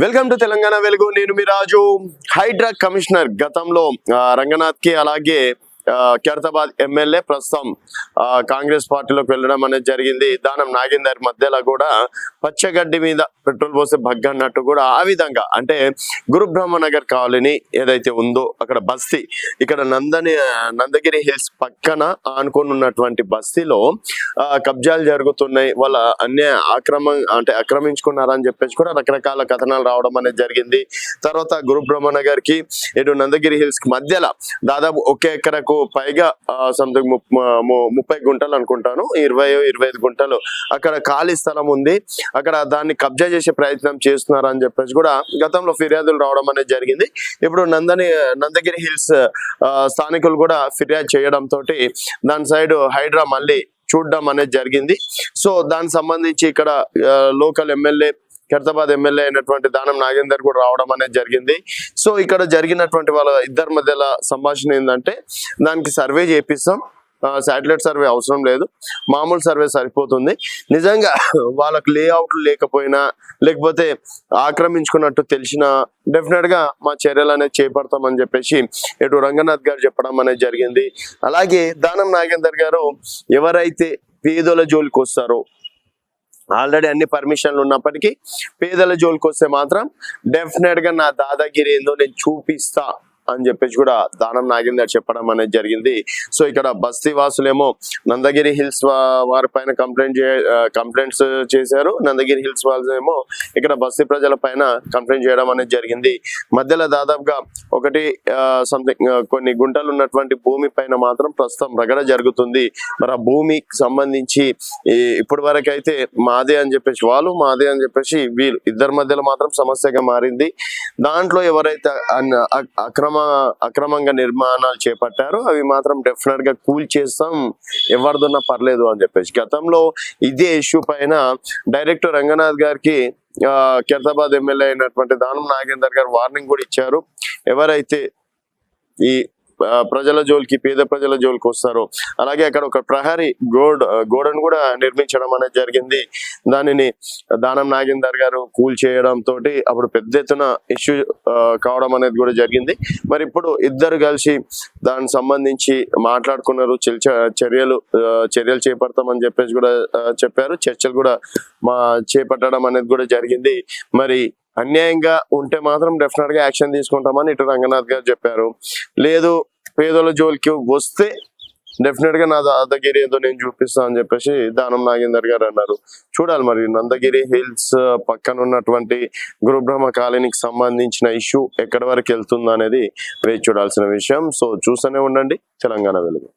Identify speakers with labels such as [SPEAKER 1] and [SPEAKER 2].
[SPEAKER 1] Welcome to Telangana వెలుగు. నేను మీ రాజు. Hydraa commissioner గతంలో రంగనాథ్ కి అలాగే ఖైరతాబాద్ ఎమ్మెల్యే ప్రస్తుతం కాంగ్రెస్ పార్టీలోకి వెళ్ళడం అనేది జరిగింది. దానం నాగేందర్ మధ్యలో కూడా పచ్చగడ్డి మీద పెట్రోల్ పోసే బగ్గన్నట్టు కూడా ఆ విధంగా అంటే గురు బ్రహ్మనగర్ కాలనీ ఏదైతే ఉందో అక్కడ బస్తీ, ఇక్కడ నందగిరి హిల్స్ పక్కన ఆనుకొని ఉన్నటువంటి బస్తీలో కబ్జాలు జరుగుతున్నాయి, వాళ్ళ అన్ని ఆక్రమించుకున్నారని చెప్పేసి కూడా రకరకాల కథనాలు రావడం అనేది జరిగింది. తర్వాత గురు బ్రహ్మనగర్ కి ఇటు నందగిరి హిల్స్ కి మధ్యలో దాదాపు ఒక ఎకరకు పైగా సంథింగ్ 30 గుంటలు అనుకుంటాను, 25 గుంటలు అక్కడ ఖాళీ స్థలం ఉంది. అక్కడ దాన్ని కబ్జా చేసే ప్రయత్నం చేస్తున్నారు అని చెప్పేసి కూడా గతంలో ఫిర్యాదులు రావడం అనేది జరిగింది. ఇప్పుడు నందగిరి హిల్స్ స్థానికులు కూడా ఫిర్యాదు చేయడంతో దాని సైడ్ హైడ్రా మళ్ళీ చూడడం అనేది జరిగింది. సో దానికి సంబంధించి ఇక్కడ లోకల్ ఎమ్మెల్యే ఖైరతాబాద్ ఎమ్మెల్యే అయినటువంటి దానం నాగేందర్ కూడా రావడం అనేది జరిగింది. సో ఇక్కడ జరిగినటువంటి వాళ్ళ ఇద్దరి మధ్యలో సంభాషణ ఏంటంటే దానికి సర్వే చేపిస్తాం, శాటిలైట్ సర్వే అవసరం లేదు, మామూలు సర్వే సరిపోతుంది. నిజంగా వాళ్ళకు లేఅవుట్లు లేకపోయినా లేకపోతే ఆక్రమించుకున్నట్టు తెలిసినా డెఫినెట్ గా మా చర్యలు అనేది చేపడతామని చెప్పేసి ఇటు రంగనాథ్ గారు చెప్పడం అనేది జరిగింది. అలాగే దానం నాగేందర్ గారు ఎవరైతే పేదల జోలికి వస్తారో, ఆల్రెడీ అన్ని పర్మిషన్లు ఉన్నప్పటికీ పేదల జోలికి వస్తే మాత్రం డెఫినెట్ గా నా దాదాగిరి ఏందో నేను చూపిస్తా అని చెప్పేసి కూడా దానం నాగేందర్ చెప్పడం అనేది జరిగింది. సో ఇక్కడ బస్తీ వాసులేమో నందగిరి హిల్స్ వారి పైన కంప్లైంట్స్ చేశారు, నందగిరి హిల్స్ వాళ్ళేమో ఇక్కడ బస్తీ ప్రజల పైన కంప్లైంట్ చేయడం అనేది జరిగింది. మధ్యలో దాదాపుగా సంథింగ్ కొన్ని గుంటలు ఉన్నటువంటి భూమి పైన మాత్రం ప్రస్తుతం రగడ జరుగుతుంది. మరి ఆ భూమికి సంబంధించి ఇప్పటి వరకు అయితే మాదే అని చెప్పేసి వాళ్ళు, మాదే అని చెప్పేసి వీళ్ళు, ఇద్దరి మధ్యలో మాత్రం సమస్యగా మారింది. దాంట్లో ఎవరైతే అక్రమంగా నిర్మాణాలు చేపట్టారో అవి మాత్రం డెఫినెట్ గా కూల్ చేస్తాం, ఎవరిదన్నా పర్లేదు అని చెప్పేసి గతంలో ఇదే ఇష్యూ పైన డైరెక్టర్ రంగనాథ్ గారికి ఖైరతాబాద్ ఎమ్మెల్యే అయినటువంటి దానం నాగేందర్ గారు వార్నింగ్ కూడా ఇచ్చారు. ఎవరైతే ఈ ప్రజల జోలికి, పేద ప్రజల జోలికి వస్తారో, అలాగే అక్కడ ఒక ప్రహరీ గోడను కూడా నిర్మించడం అనేది జరిగింది. దానిని దానం నాగేందర్ గారు కూల్ చేయడం తోటి అప్పుడు పెద్ద ఎత్తున ఇష్యూ కావడం అనేది కూడా జరిగింది. మరి ఇప్పుడు ఇద్దరు కలిసి దానికి సంబంధించి మాట్లాడుకున్నారు, చర్యలు చేపడతామని చెప్పేసి కూడా చెప్పారు. చర్చలు కూడా చేపట్టడం అనేది కూడా జరిగింది. మరి అన్యాయంగా ఉంటే మాత్రం డెఫినెట్ గా యాక్షన్ తీసుకుంటామని ఇటు రంగనాథ్ గారు చెప్పారు. లేదు పేదల జోలికి వస్తే డెఫినెట్ గా నా దాదాగిరి ఏదో నేను చూపిస్తా అని చెప్పేసి దానం నాగేందర్ గారు అన్నారు. చూడాలి మరి నందగిరి హిల్స్ పక్కన ఉన్నటువంటి గురుబ్రహ్మ కాలనీకి సంబంధించిన ఇష్యూ ఎక్కడి వరకు వెళ్తుందో అనేది వేచి చూడాల్సిన విషయం. సో చూస్తూనే ఉండండి తెలంగాణ వెలుగు.